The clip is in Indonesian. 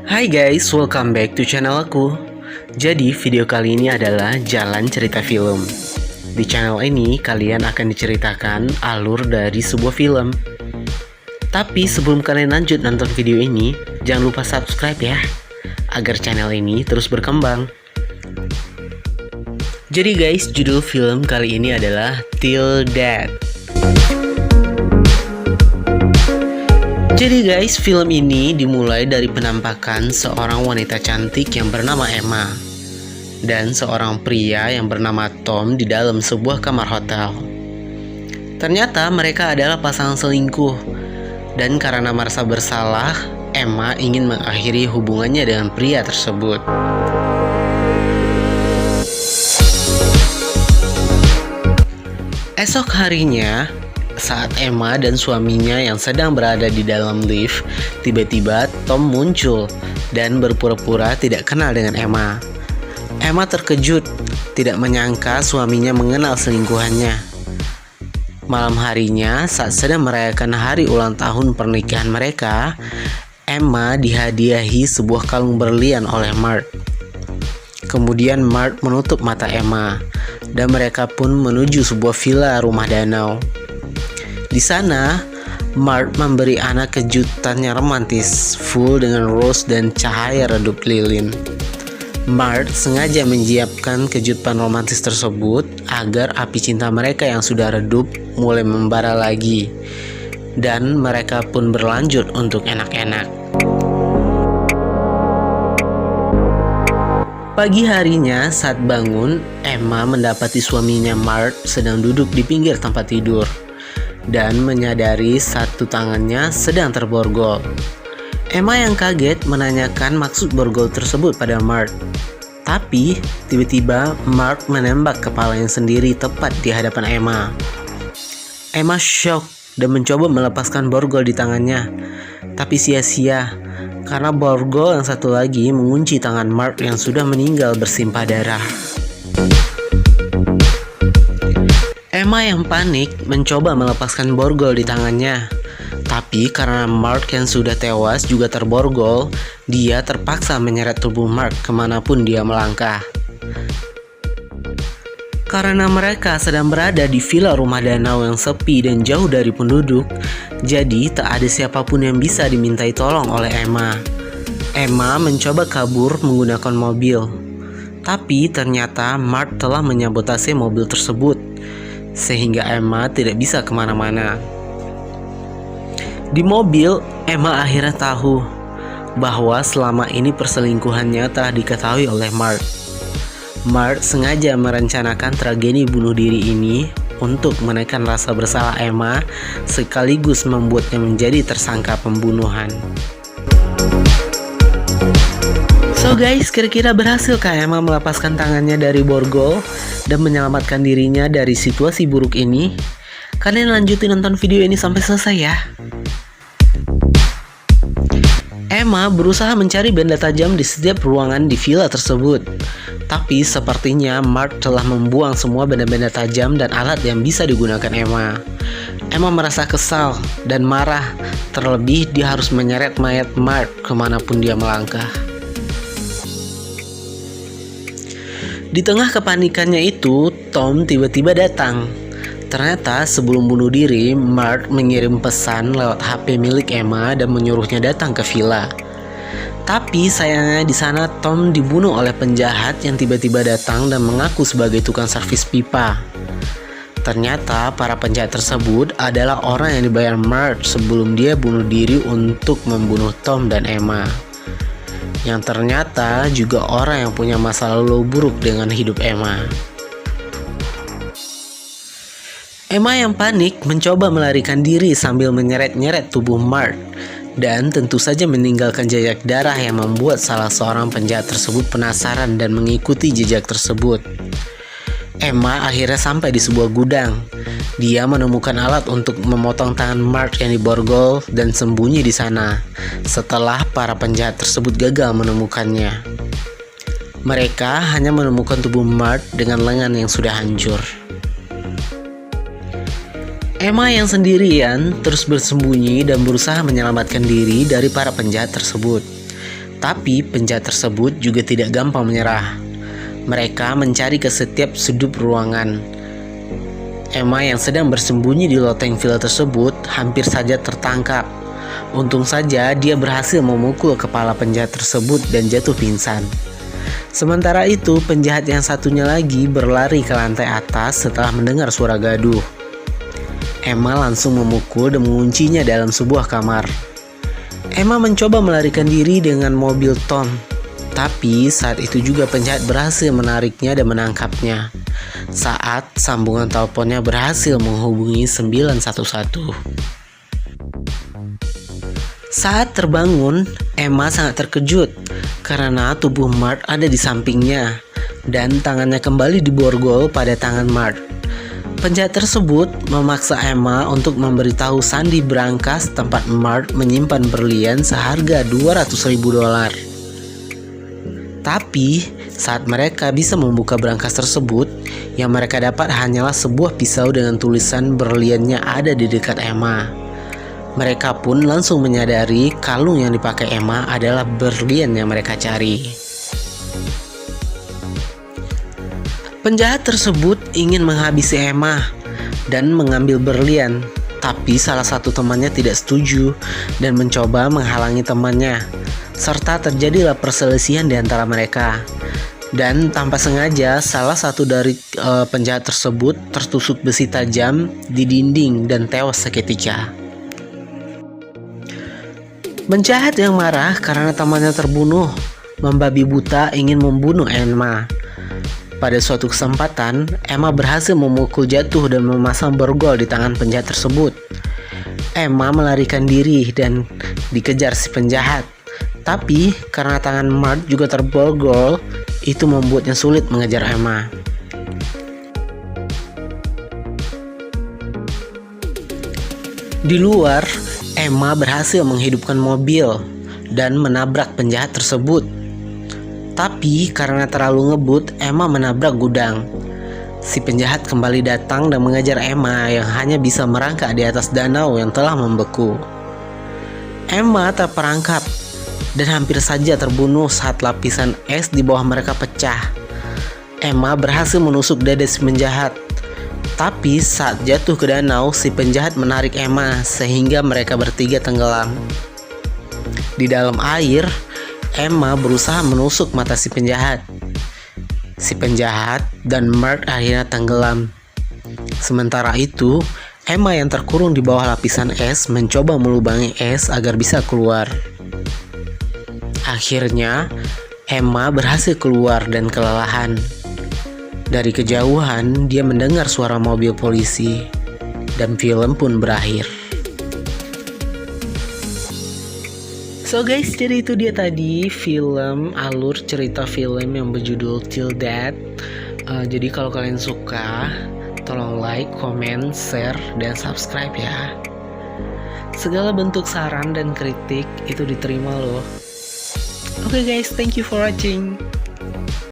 Hai guys, welcome back to channel aku. Jadi video kali ini adalah jalan cerita film. Di channel ini kalian akan diceritakan alur dari sebuah film. Tapi sebelum kalian lanjut nonton video ini, jangan lupa subscribe ya, agar channel ini terus berkembang. Jadi guys, judul film kali ini adalah Till Death. Jadi guys, film ini dimulai dari penampakan seorang wanita cantik yang bernama Emma dan seorang pria yang bernama Tom di dalam sebuah kamar hotel. Ternyata mereka adalah pasangan selingkuh, dan karena merasa bersalah, Emma ingin mengakhiri hubungannya dengan pria tersebut. Esok harinya, saat Emma dan suaminya yang sedang berada di dalam lift, tiba-tiba Tom muncul dan berpura-pura tidak kenal dengan Emma. Emma terkejut, tidak menyangka suaminya mengenal selingkuhannya. Malam harinya, saat sedang merayakan hari ulang tahun pernikahan mereka, Emma dihadiahi sebuah kalung berlian oleh Mark. Kemudian Mark menutup mata Emma, dan mereka pun menuju sebuah villa rumah danau. Di sana, Mark memberi Anna kejutan yang romantis, full dengan rose dan cahaya redup lilin. Mark sengaja menyiapkan kejutan romantis tersebut agar api cinta mereka yang sudah redup mulai membara lagi, dan mereka pun berlanjut untuk enak-enak. Pagi harinya, saat bangun, Emma mendapati suaminya Mark sedang duduk di pinggir tempat tidur dan menyadari satu tangannya sedang terborgol. Emma yang kaget menanyakan maksud borgol tersebut pada Mark. Tapi tiba-tiba Mark menembak kepalanya sendiri tepat di hadapan Emma. Emma shock dan mencoba melepaskan borgol di tangannya, tapi sia-sia karena borgol yang satu lagi mengunci tangan Mark yang sudah meninggal bersimpah darah. Emma yang panik mencoba melepaskan borgol di tangannya, tapi karena Mark yang sudah tewas juga terborgol, dia terpaksa menyeret tubuh Mark kemanapun dia melangkah. Karena mereka sedang berada di villa rumah danau yang sepi dan jauh dari penduduk, jadi tak ada siapapun yang bisa dimintai tolong oleh Emma. Emma mencoba kabur menggunakan mobil, tapi ternyata Mark telah menyabotase mobil tersebut, sehingga Emma tidak bisa kemana-mana. Di mobil, Emma akhirnya tahu bahwa selama ini perselingkuhannya telah diketahui oleh Mark. Mark sengaja merencanakan tragedi bunuh diri ini untuk menekan rasa bersalah Emma, sekaligus membuatnya menjadi tersangka pembunuhan. So guys, kira-kira berhasilkah Emma melepaskan tangannya dari borgol dan menyelamatkan dirinya dari situasi buruk ini? Kalian lanjutin nonton video ini sampai selesai ya. Emma berusaha mencari benda tajam di setiap ruangan di villa tersebut. Tapi sepertinya Mark telah membuang semua benda-benda tajam dan alat yang bisa digunakan Emma. Emma merasa kesal dan marah, terlebih dia harus menyeret mayat Mark kemanapun dia melangkah. Di tengah kepanikannya itu, Tom tiba-tiba datang. Ternyata sebelum bunuh diri, Mark mengirim pesan lewat HP milik Emma dan menyuruhnya datang ke villa. Tapi sayangnya di sana Tom dibunuh oleh penjahat yang tiba-tiba datang dan mengaku sebagai tukang servis pipa. Ternyata para penjahat tersebut adalah orang yang dibayar Mark sebelum dia bunuh diri untuk membunuh Tom dan Emma, yang ternyata juga orang yang punya masa lalu buruk dengan hidup Emma. Emma yang panik mencoba melarikan diri sambil menyeret-nyeret tubuh Mark, dan tentu saja meninggalkan jejak darah yang membuat salah seorang penjahat tersebut penasaran dan mengikuti jejak tersebut. Emma akhirnya sampai di sebuah gudang. Dia menemukan alat untuk memotong tangan Mark yang diborgol dan sembunyi di sana setelah para penjahat tersebut gagal menemukannya. Mereka hanya menemukan tubuh Mark dengan lengan yang sudah hancur. Emma yang sendirian terus bersembunyi dan berusaha menyelamatkan diri dari para penjahat tersebut. Tapi penjahat tersebut juga tidak gampang menyerah. Mereka mencari ke setiap sudut ruangan. Emma yang sedang bersembunyi di loteng villa tersebut hampir saja tertangkap. Untung saja dia berhasil memukul kepala penjahat tersebut dan jatuh pingsan. Sementara itu, penjahat yang satunya lagi berlari ke lantai atas setelah mendengar suara gaduh. Emma langsung memukul dan menguncinya dalam sebuah kamar. Emma mencoba melarikan diri dengan mobil Tom. Tapi saat itu juga penjahat berhasil menariknya dan menangkapnya. Saat sambungan teleponnya berhasil menghubungi 911. Saat terbangun, Emma sangat terkejut karena tubuh Mark ada di sampingnya dan tangannya kembali diborgol pada tangan Mark. Penjahat tersebut memaksa Emma untuk memberitahu sandi brankas tempat Mark menyimpan berlian seharga $200.000. Tapi saat mereka bisa membuka brankas tersebut, yang mereka dapat hanyalah sebuah pisau dengan tulisan berliannya ada di dekat Emma. Mereka pun langsung menyadari kalung yang dipakai Emma adalah berlian yang mereka cari. Penjahat tersebut ingin menghabisi Emma dan mengambil berlian, tapi salah satu temannya tidak setuju dan mencoba menghalangi temannya. Serta terjadilah perselisihan di antara mereka. Dan tanpa sengaja salah satu dari penjahat tersebut tertusuk besi tajam di dinding dan tewas seketika. Penjahat yang marah karena temannya terbunuh membabi buta ingin membunuh Emma. Pada suatu kesempatan, Emma berhasil memukul jatuh dan memasang borgol di tangan penjahat tersebut. Emma melarikan diri dan dikejar si penjahat. Tapi karena tangan Mark juga terborgol, itu membuatnya sulit mengejar Emma. Di luar, Emma berhasil menghidupkan mobil dan menabrak penjahat tersebut. Tapi karena terlalu ngebut, Emma menabrak gudang. Si penjahat kembali datang dan mengejar Emma yang hanya bisa merangkak di atas danau yang telah membeku. Emma terperangkap dan hampir saja terbunuh saat lapisan es di bawah mereka pecah. Emma berhasil menusuk dada si penjahat. Tapi saat jatuh ke danau, si penjahat menarik Emma sehingga mereka bertiga tenggelam. Di dalam air, Emma berusaha menusuk mata si penjahat. Si penjahat dan Mark akhirnya tenggelam. Sementara itu, Emma yang terkurung di bawah lapisan es mencoba melubangi es agar bisa keluar. Akhirnya, Emma berhasil keluar dan kelelahan. Dari kejauhan, dia mendengar suara mobil polisi, dan film pun berakhir. So guys, jadi itu dia tadi film, alur cerita film yang berjudul Till Death. Jadi kalau kalian suka, tolong like, comment, share, dan subscribe ya. Segala bentuk saran dan kritik itu diterima loh. Okay guys, thank you for watching.